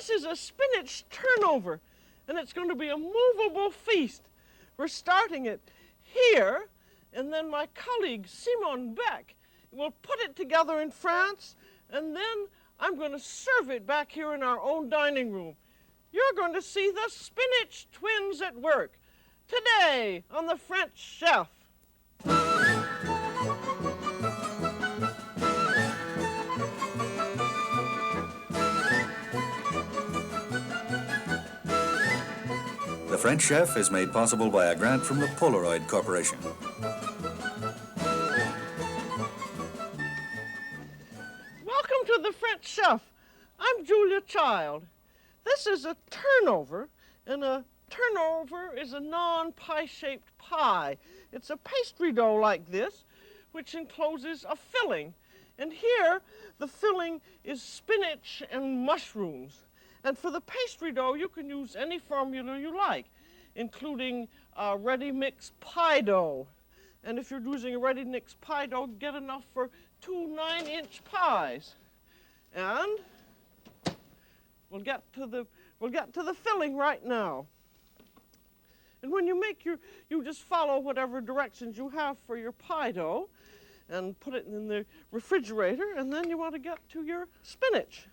This is a spinach turnover, and it's going to be a movable feast. We're starting it here, and then my colleague, Simone Beck, will put it together in France, and then I'm going to serve it back here in our own dining room. You're going to see the spinach twins at work today on The French Chef. The French Chef is made possible by a grant from the Polaroid Corporation. Welcome to The French Chef. I'm Julia Child. This is a turnover, and a turnover is a non-pie-shaped pie. It's a pastry dough like this, which encloses a filling. And here, the filling is spinach and mushrooms. And for the pastry dough, you can use any formula you like, including ready-mix pie dough. And if you're using a ready-mix pie dough, get enough for 2 9-inch pies. And we'll get to the filling right now. And when you make you just follow whatever directions you have for your pie dough and put it in the refrigerator, and then you want to get to your spinach.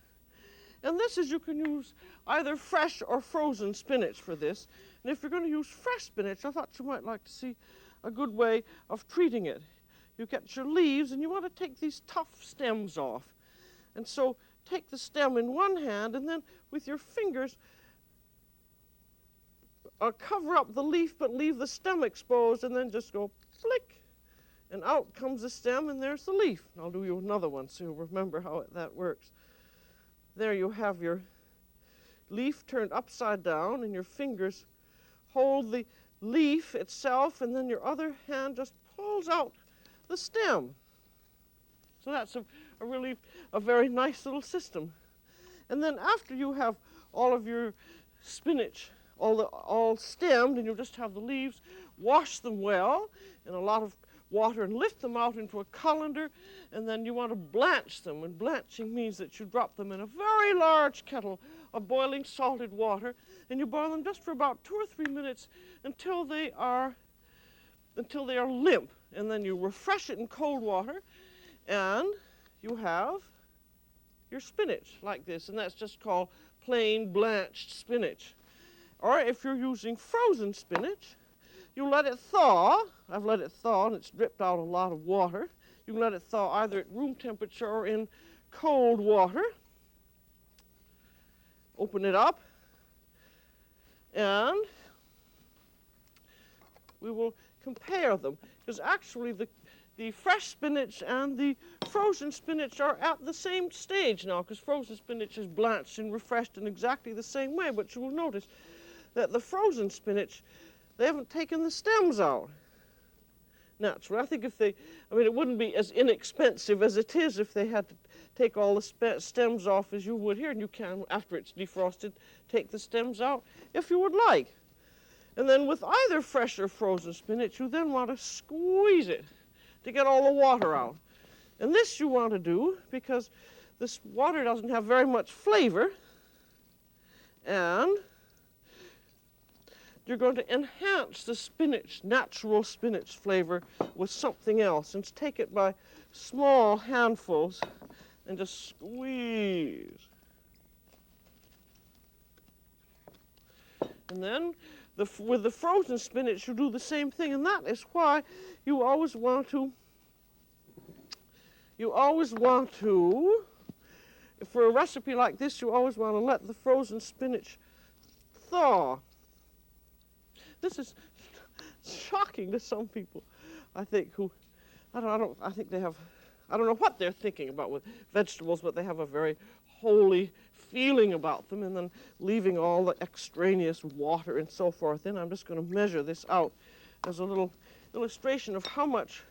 And this is, you can use either fresh or frozen spinach for this. And if you're going to use fresh spinach, I thought you might like to see a good way of treating it. You get your leaves, and you want to take these tough stems off. And so take the stem in one hand, and then with your fingers, cover up the leaf, but leave the stem exposed, and then just go flick, and out comes the stem, and there's the leaf. And I'll do you another one so you'll remember how that works. There you have your leaf turned upside down, and your fingers hold the leaf itself, and then your other hand just pulls out the stem. So that's a very nice little system. And then after you have all of your spinach all stemmed, and you just have the leaves, wash them well in a lot of water and lift them out into a colander, and then you want to blanch them. And blanching means that you drop them in a very large kettle of boiling salted water, and you boil them just for about 2 or 3 minutes until they are limp. And then you refresh it in cold water, and you have your spinach like this, and that's just called plain blanched spinach. Or if you're using frozen spinach, you let it thaw. I've let it thaw, and it's dripped out a lot of water. You can let it thaw either at room temperature or in cold water. Open it up, and we will compare them, because actually the fresh spinach and the frozen spinach are at the same stage now, because frozen spinach is blanched and refreshed in exactly the same way, but you will notice that the frozen spinach, they haven't taken the stems out. Naturally, I think it wouldn't be as inexpensive as it is if they had to take all the stems off as you would here, and you can, after it's defrosted, take the stems out if you would like. And then with either fresh or frozen spinach, you then want to squeeze it to get all the water out. And this you want to do because this water doesn't have very much flavor, and you're going to enhance the spinach, natural spinach flavor with something else. And take it by small handfuls and just squeeze. And then with the frozen spinach, you do the same thing, and that is why you always want to, for a recipe like this, you always want to let the frozen spinach thaw. This is shocking to some people, I think, I don't know what they're thinking about with vegetables, but they have a very holy feeling about them, and then leaving all the extraneous water and so forth in. I'm just going to measure this out as a little illustration of how much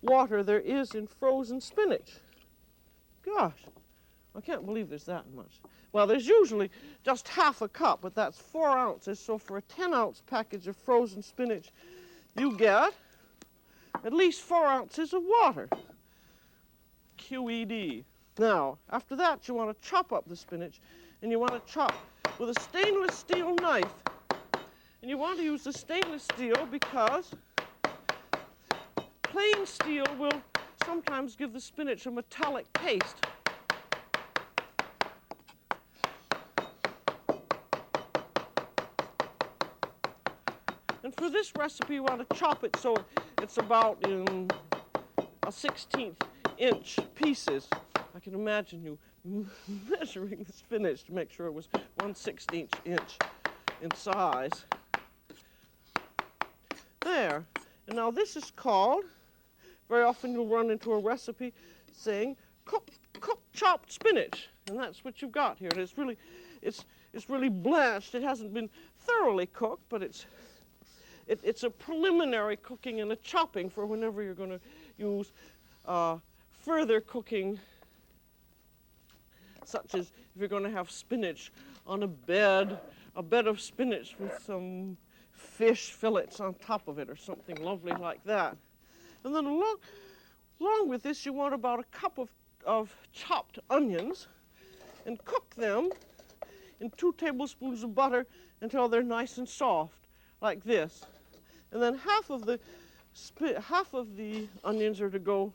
water there is in frozen spinach. Gosh, I can't believe there's that much. Well, there's usually just half a cup, but that's 4 ounces. So for a 10-ounce package of frozen spinach, you get at least 4 ounces of water. QED. Now, after that, you want to chop up the spinach and you want to chop with a stainless steel knife. And you want to use the stainless steel because plain steel will sometimes give the spinach a metallic taste. And for this recipe, you want to chop it so it's about in a 1/16 inch pieces. I can imagine you measuring the spinach to make sure it was 1/16 inch in size. There. And now this is called, very often you'll run into a recipe saying cooked chopped spinach. And that's what you've got here. And it's really blanched. It hasn't been thoroughly cooked, but it's a preliminary cooking and a chopping for whenever you're going to use further cooking, such as if you're going to have spinach on a bed of spinach with some fish fillets on top of it or something lovely like that. And then along with this, you want about a cup of chopped onions, and cook them in 2 tablespoons of butter until they're nice and soft, like this. And then half of the onions are to go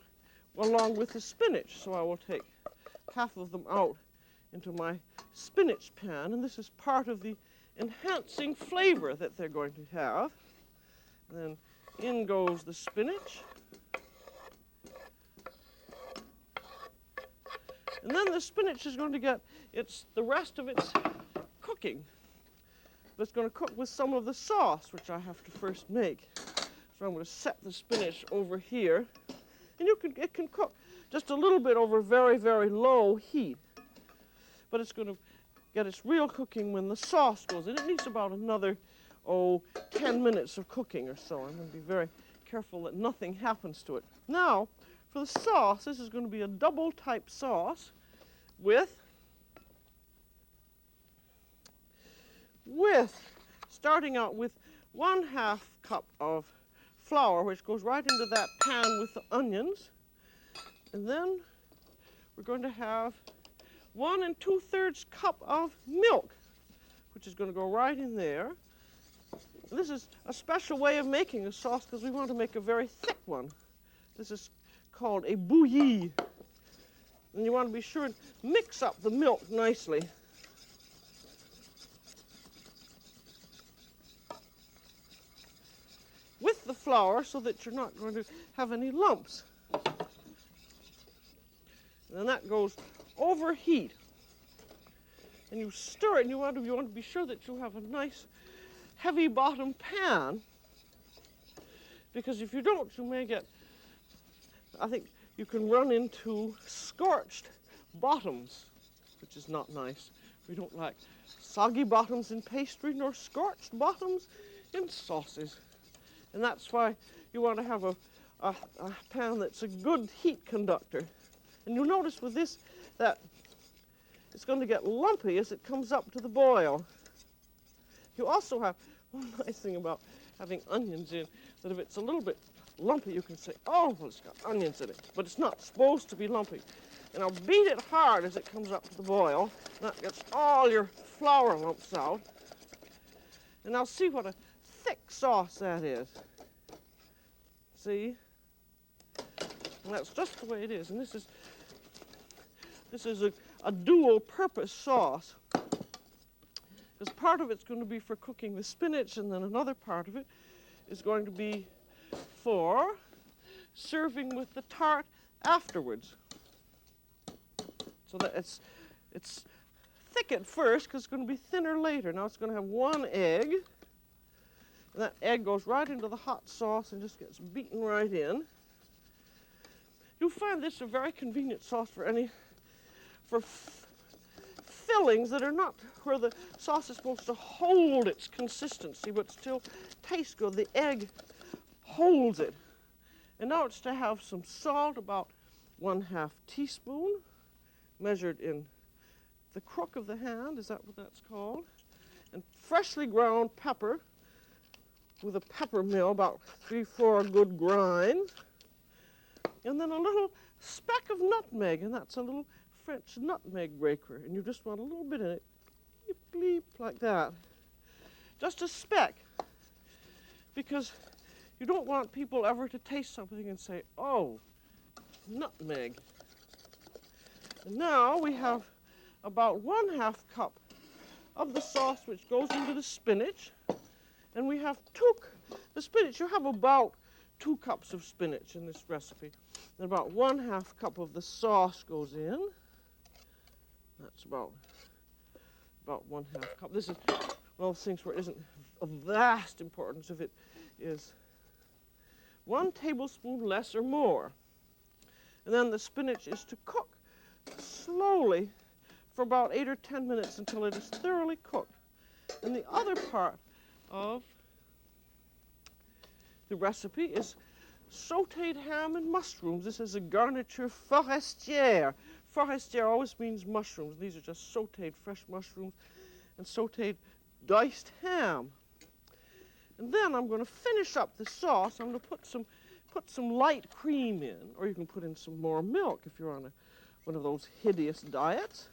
along with the spinach. So I will take half of them out into my spinach pan, and this is part of the enhancing flavor that they're going to have. And then in goes the spinach. And then the spinach is going to get the rest of its cooking. But it's going to cook with some of the sauce, which I have to first make. So I'm going to set the spinach over here. And it can cook just a little bit over very, very low heat. But it's going to get its real cooking when the sauce goes in. It needs about another, 10 minutes of cooking or so. I'm going to be very careful that nothing happens to it. Now, for the sauce, this is going to be a double type sauce with starting out with 1/2 cup of flour, which goes right into that pan with the onions. And then we're going to have 1 2/3 cup of milk, which is going to go right in there. And this is a special way of making a sauce because we want to make a very thick one. This is called a bouillie. And you want to be sure and mix up the milk nicely. With the flour so that you're not going to have any lumps. And then that goes over heat. And you stir it, and you want to be sure that you have a nice heavy bottom pan, because if you don't, you may get, I think you can run into scorched bottoms, which is not nice. We don't like soggy bottoms in pastry nor scorched bottoms in sauces. And that's why you want to have a pan that's a good heat conductor. And you'll notice with this that it's going to get lumpy as it comes up to the boil. You also have one nice thing about having onions in, that if it's a little bit lumpy, you can say, oh, well, it's got onions in it. But it's not supposed to be lumpy. And I'll beat it hard as it comes up to the boil. And that gets all your flour lumps out. And I'll see what a thick sauce that is. See? And that's just the way it is. And this is a dual-purpose sauce. Because part of it's going to be for cooking the spinach, and then another part of it is going to be for serving with the tart afterwards. So that it's thick at first, because it's going to be thinner later. Now it's going to have 1 egg. And that egg goes right into the hot sauce and just gets beaten right in. You'll find this a very convenient sauce for fillings that are not where the sauce is supposed to hold its consistency but still taste good. The egg holds it. And now it's to have some salt, about 1/2 teaspoon, measured in the crook of the hand, is that what that's called? And freshly ground pepper with a pepper mill, about 3-4 good grinds. And then a little speck of nutmeg, and that's a little French nutmeg raker, and you just want a little bit in it bleep, bleep, like that. Just a speck, because you don't want people ever to taste something and say, oh, nutmeg. And now we have about 1/2 cup of the sauce which goes into the spinach, and we have the spinach, you have about 2 cups of spinach in this recipe. And about 1/2 cup of the sauce goes in. That's about 1/2 cup. This is one of those things where it isn't of vast importance if it is 1 tablespoon less or more. And then the spinach is to cook slowly for about 8 or 10 minutes until it is thoroughly cooked. And the other part of the recipe is sautéed ham and mushrooms. This is a garniture forestière. Forestière always means mushrooms. These are just sautéed fresh mushrooms and sautéed diced ham. And then I'm going to finish up the sauce. I'm going to put some light cream in, or you can put in some more milk if you're on one of those hideous diets.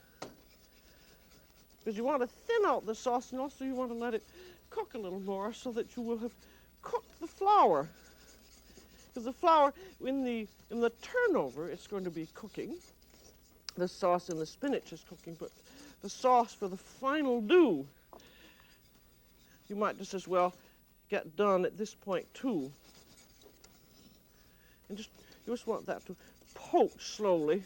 Because you want to thin out the sauce, and also you want to let it cook a little more so that you will have cooked the flour. Because the flour, in the turnover, it's going to be cooking. The sauce in the spinach is cooking, but the sauce for the final dough, you might just as well get done at this point too. And you just want that to poach slowly.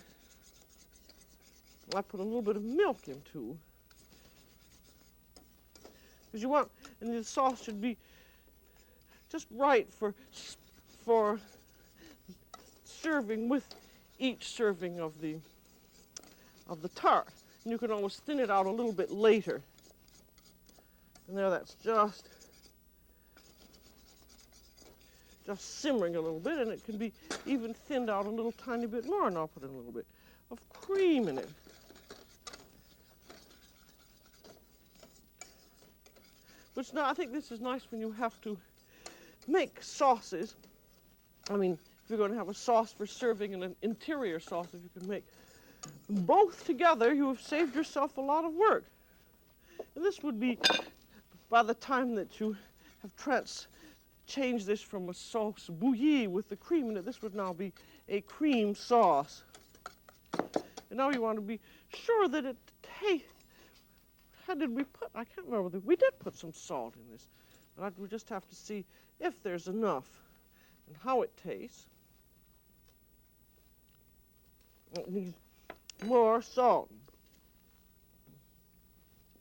I put a little bit of milk in too. Because you want, and the sauce should be just right for serving with each serving of the tart. And you can always thin it out a little bit later. And there, that's just simmering a little bit, and it can be even thinned out a little tiny bit more. And I'll put in a little bit of cream in it. Which now, I think this is nice when you have to make sauces. I mean, if you're going to have a sauce for serving and an interior sauce, if you can make both together, you have saved yourself a lot of work. And this would be, by the time that you have changed this from a sauce bouillie with the cream in it, this would now be a cream sauce. And now you want to be sure that it tastes. How did we put? I can't remember. We did put some salt in this. But we just have to see if there's enough and how it tastes. It needs more salt.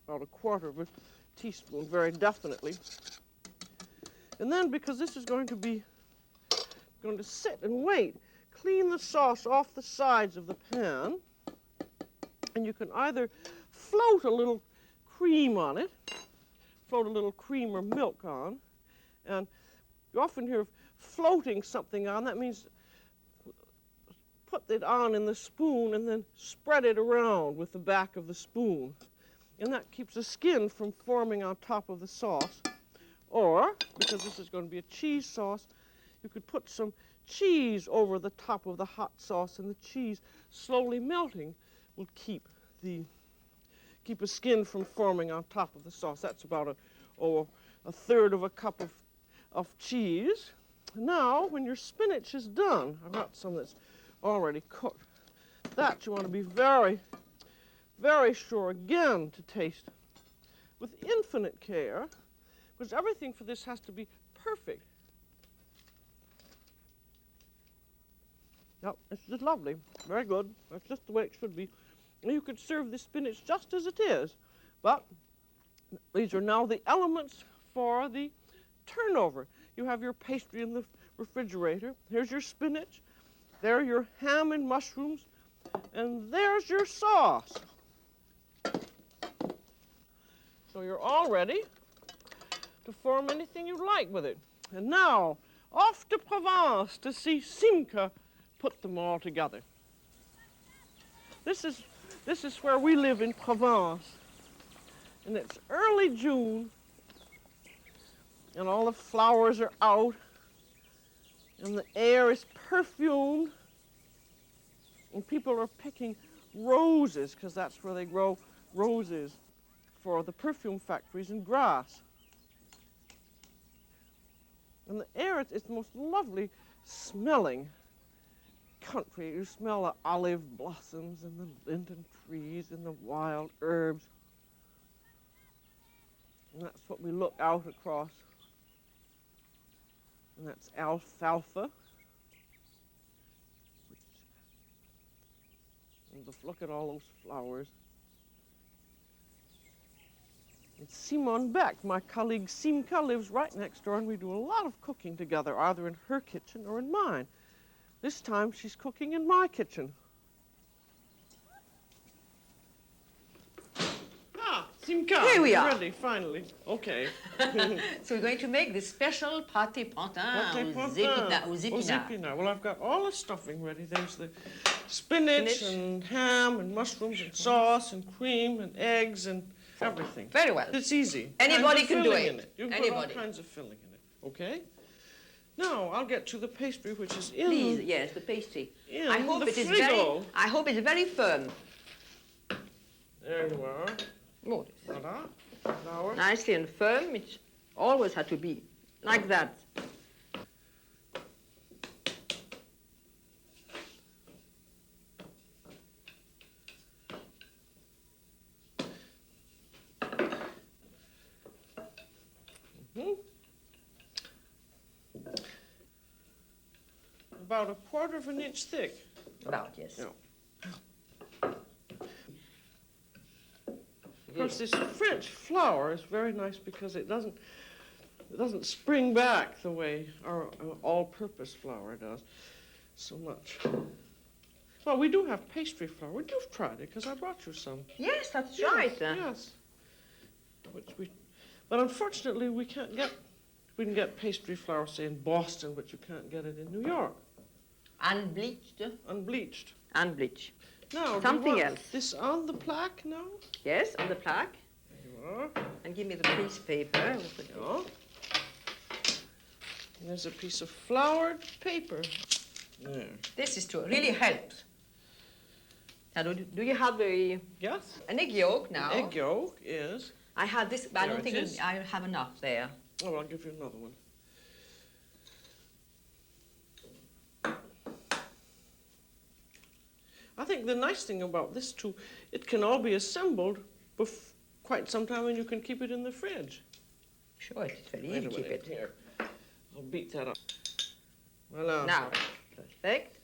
About 1/4 of a teaspoon, very definitely. And then, because this is going to sit and wait, clean the sauce off the sides of the pan. And you can either float a little cream on it, float a little cream or milk on, and you often hear of floating something on. That means put it on in the spoon and then spread it around with the back of the spoon. And that keeps the skin from forming on top of the sauce. Or, because this is going to be a cheese sauce, you could put some cheese over the top of the hot sauce, and the cheese slowly melting will keep a skin from forming on top of the sauce. That's about a 1/3 of a cup of cheese. Now, when your spinach is done, I've got some that's already cooked. That you want to be very, very sure again to taste with infinite care, because everything for this has to be perfect. Yep, it's just lovely. Very good. That's just the way it should be. And you could serve the spinach just as it is. But these are now the elements for the turnover. You have your pastry in the refrigerator. Here's your spinach. There are your ham and mushrooms. And there's your sauce. So you're all ready to form anything you like with it. And now, off to Provence to see Simca put them all together. This is where we live in Provence. And it's early June, and all the flowers are out, and the air is perfumed, and people are picking roses, because that's where they grow roses. for the perfume factories in Grasse. And the air, it's the most lovely smelling country. You smell the olive blossoms and the linden trees and the wild herbs. And that's what we look out across. And that's alfalfa. And just look at all those flowers. And Simone Beck, my colleague Simka, lives right next door, and we do a lot of cooking together, either in her kitchen or in mine. This time she's cooking in my kitchen. Ah, Simka, Here we are. ready, finally. Okay. So we're going to make this special pâté pantin aux épinards. Well, I've got all the stuffing ready. There's the spinach and ham and mushrooms and sauce and cream and eggs and everything. Very well. It's easy. Anybody can do it. You can put all kinds of filling in it, okay? Now, I'll get to the pastry, which is in... Please, yes, the pastry. In I hope the it is frigo. I hope it's very firm. There you are. Oh, Ta-da. Flour. nicely and firm. It always had to be like that. About 1/4 of an inch thick. About, yes. Yeah. Of course, this French flour is very nice because it doesn't spring back the way our all-purpose flour does so much. Well, we do have pastry flour. You've tried it because I brought you some. Yes, that's Yes, right. Yes. But unfortunately, we can get pastry flour, say, in Boston, but you can't get it in New York. Unbleached. Unbleached. Unbleached. Now, Something do you want else. this on the plaque now? Yes, on the plaque. There you are. And give me the piece of paper. Yeah. And there's a piece of floured paper. There. This is to really helps. Now, do you have Yes. an egg yolk now? Egg yolk is. I have this, but I There don't it think is. I have enough there. Oh, I'll give you another one. I think the nice thing about this too, it can all be assembled quite some time, and you can keep it in the fridge. Sure, it's very Wait easy a to keep minute, it. here. I'll beat that up. Voila. Now, perfect.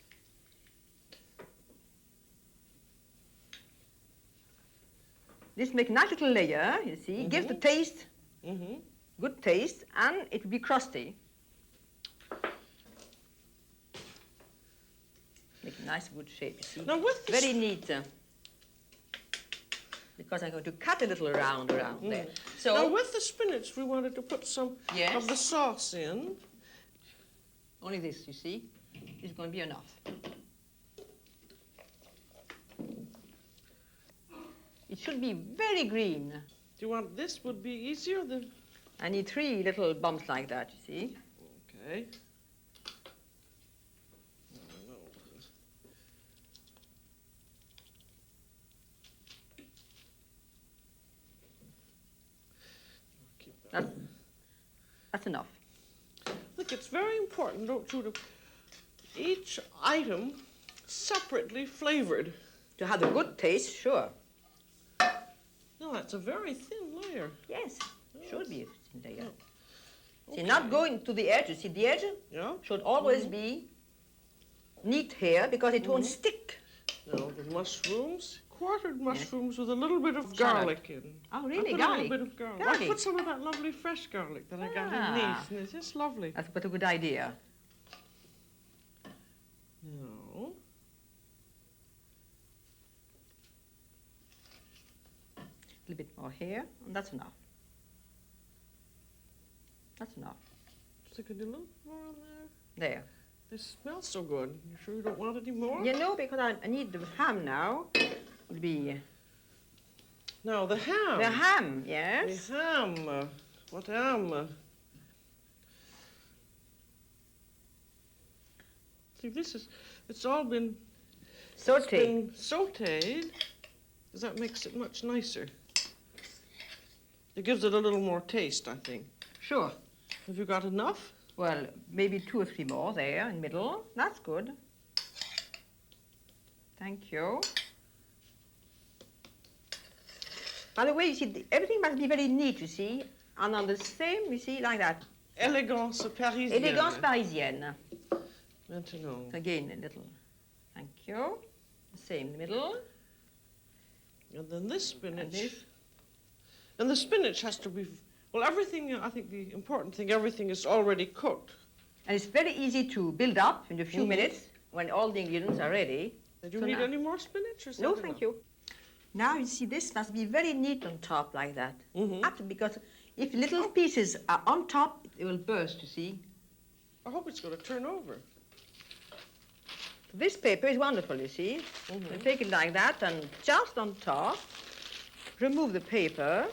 This makes a nice little layer, you see. Gives the taste, good taste, and it will be crusty. Make a nice good shape, you see. Now with this, Very neat. Because I'm going to cut a little around there. So now with the spinach, we wanted to put some Yes. of the sauce in. only this, you see, is going to be enough. It should be very green. Do you want this would be easier than? I need 3 little bumps like that, you see. Okay. That's enough. Look, it's very important, don't you, to each item separately flavored. To have a good taste, sure. No, that's a very thin layer. Yes, should be a thin layer. Oh. See, not going to the edge. You see, the edge Yeah. should always be neat here because it won't stick. Now the mushrooms, quartered mushrooms with a little bit of garlic in. Oh, I really? put Garlic? a little bit of garlic. I Garlic. put some of that lovely fresh garlic that I got in Nice, and it's just lovely. That's quite a good idea. No. A little bit more here, and that's enough. That's enough. Stick a little more on there. There. This smells so good. You sure you don't want any more? You know, because I need the ham now. It'll be Now the ham. the ham, yes. The ham. What ham? See, it's all been Sauté. sauteed, because that makes it much nicer. It gives it a little more taste, I think. Sure. Have you got enough? Well, maybe 2 or 3 more there in the middle. That's good. Thank you. By the way, you see, everything must be very neat, you see, and on the same, you see, like that. Élégance parisienne. Élégance parisienne. Maintenant. Again, a little. Thank you. Same in the middle. And then this spinach. And this. And the spinach has to be, well, everything, I think the important thing, everything is already cooked. And it's very easy to build up in a few minutes when all the ingredients are ready. Do you need any more spinach? Or No, thank you. Now, you see, this must be very neat on top like that. Because if little pieces are on top, it will burst, you see. I hope it's going to turn over. This paper is wonderful, you see. You take it like that and just on top, remove the paper.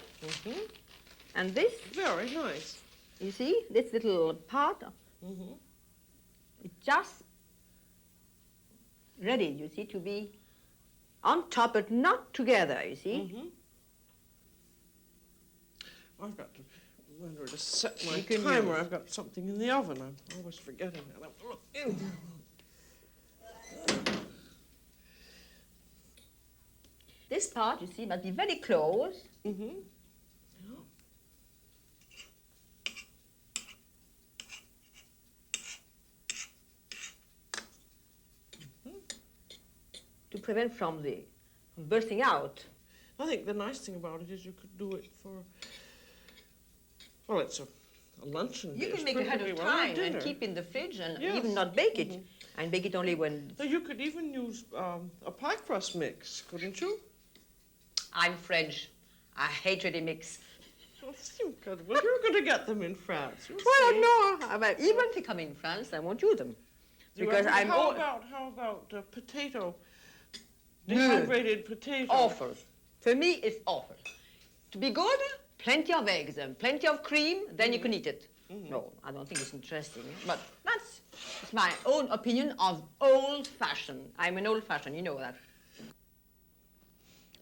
And this, Very nice. you see, this little part, it's just ready, you see, to be on top but not together, you see. I've got to remember to set my You can timer. use- I've got something in the oven. I'm always forgetting that. I have to look in. This part, you see, must be very close. To prevent from bursting out. I think the nice thing about it is you could do it for, well, it's a luncheon You dish, can make it ahead of perfectly well, or time dinner. and keep in the fridge and Yes. even not bake it. And bake it only when... So you could even use a pie crust mix, couldn't you? I'm French. I hate ready mix. Well, you could. Well, you're going to get them in France. You'll Well, see. no, but even if they come in France, I won't use them. Because I'm How all about potato, dehydrated potato? awful. For me, it's awful. To be good, plenty of eggs and plenty of cream, then you can eat it. No, I don't think it's interesting. But that's my own opinion of old-fashioned. I'm an old-fashioned, you know that.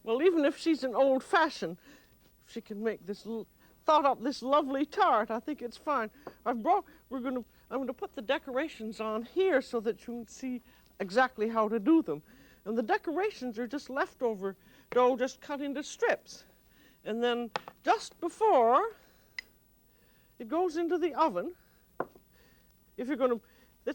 Well, even if she's an old-fashioned, if she can make this, thought up this lovely tart, I think it's fine. I'm going to put the decorations on here so that you can see exactly how to do them. And the decorations are just leftover dough, just cut into strips. And then just before it goes into the oven, if you're going to,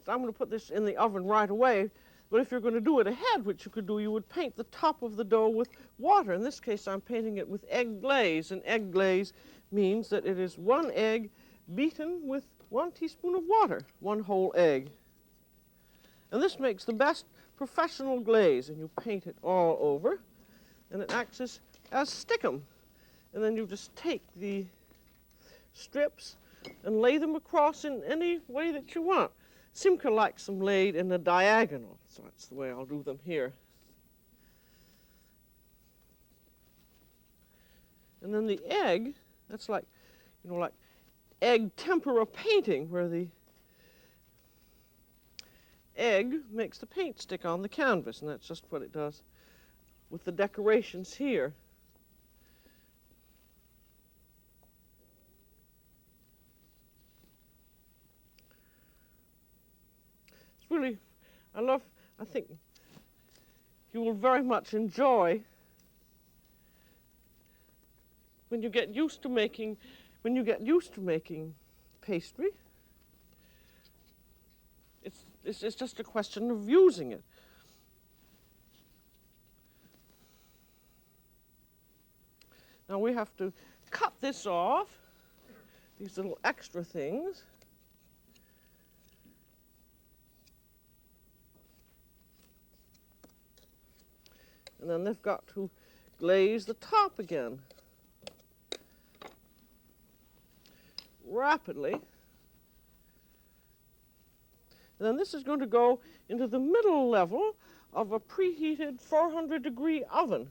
I'm going to put this in the oven right away. But if you're going to do it ahead, which you could do, you would paint the top of the dough with water. In this case, I'm painting it with egg glaze. And egg glaze means that it is 1 egg beaten with 1 teaspoon of water, 1 whole egg. And this makes the best professional glaze. And you paint it all over. And it acts as stickum. And then you just take the strips and lay them across in any way that you want. Simca likes them laid in a diagonal, so that's the way I'll do them here. And then the egg, that's like, like egg tempera painting, where the egg makes the paint stick on the canvas, and that's just what it does with the decorations here. Really, I think you will very much enjoy when you get used to making pastry. It's just a question of using it. Now we have to cut this off, these little extra things. And then they've got to glaze the top again. Rapidly. And then this is going to go into the middle level of a preheated 400-degree oven.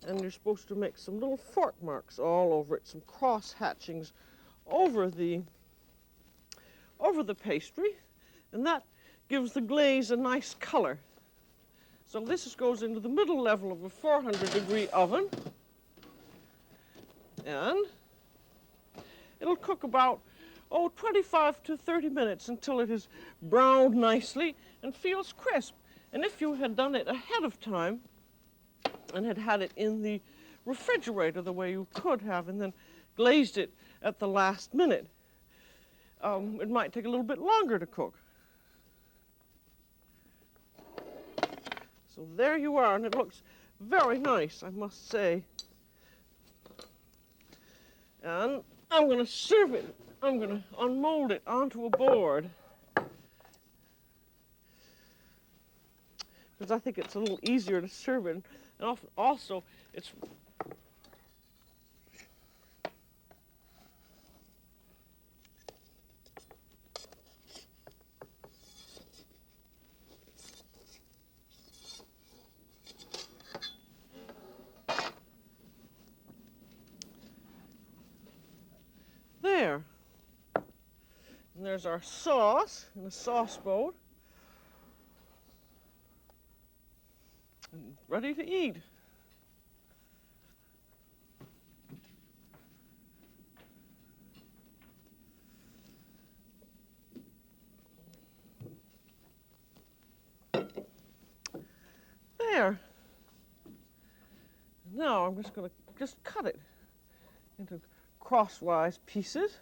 And you're supposed to make some little fork marks all over it, some cross hatchings over the pastry. And that gives the glaze a nice color. So this goes into the middle level of a 400-degree oven. And it'll cook about, 25 to 30 minutes until it is browned nicely and feels crisp. And if you had done it ahead of time and had it in the refrigerator the way you could have and then glazed it at the last minute, it might take a little bit longer to cook. So there you are, and it looks very nice, I must say. And I'm going to serve it. I'm going to unmold it onto a board, because I think it's a little easier to serve it. And also, it's there. And there's our sauce in a sauce boat. And ready to eat. There. Now I'm just going to cut it into crosswise pieces.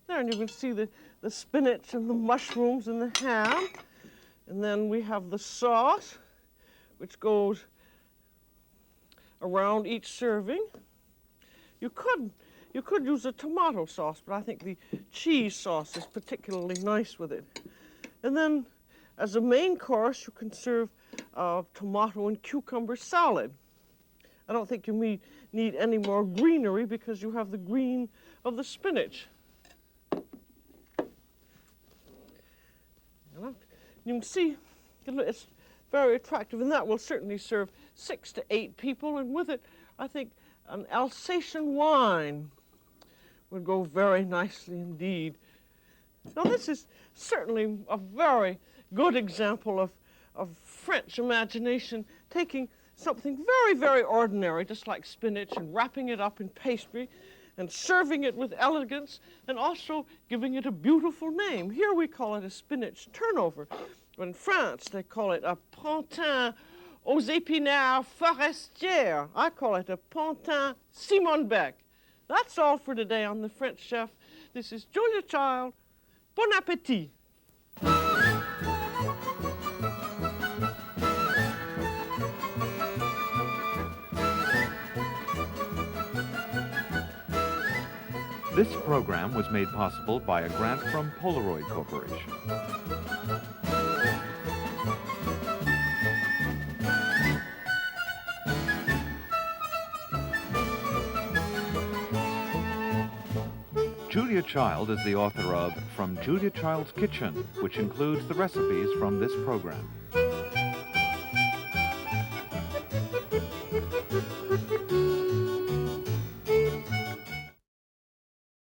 There, and you can see the spinach and the mushrooms and the ham. And then we have the sauce, which goes around each serving. You could use a tomato sauce, but I think the cheese sauce is particularly nice with it. And then, as a main course, you can serve tomato and cucumber salad. I don't think you need any more greenery because you have the green of the spinach. You can see it's very attractive, and that will certainly serve 6 to 8 people. And with it, I think an Alsatian wine would go very nicely indeed. Now, this is certainly a very good example of French imagination, taking something very, very ordinary, just like spinach, and wrapping it up in pastry, and serving it with elegance, and also giving it a beautiful name. Here we call it a spinach turnover. In France, they call it a pantin aux épinards forestières. I call it a pantin Simone Beck. That's all for today on The French Chef. This is Julia Child. Bon appétit. This program was made possible by a grant from Polaroid Corporation. Julia Child is the author of From Julia Child's Kitchen, which includes the recipes from this program.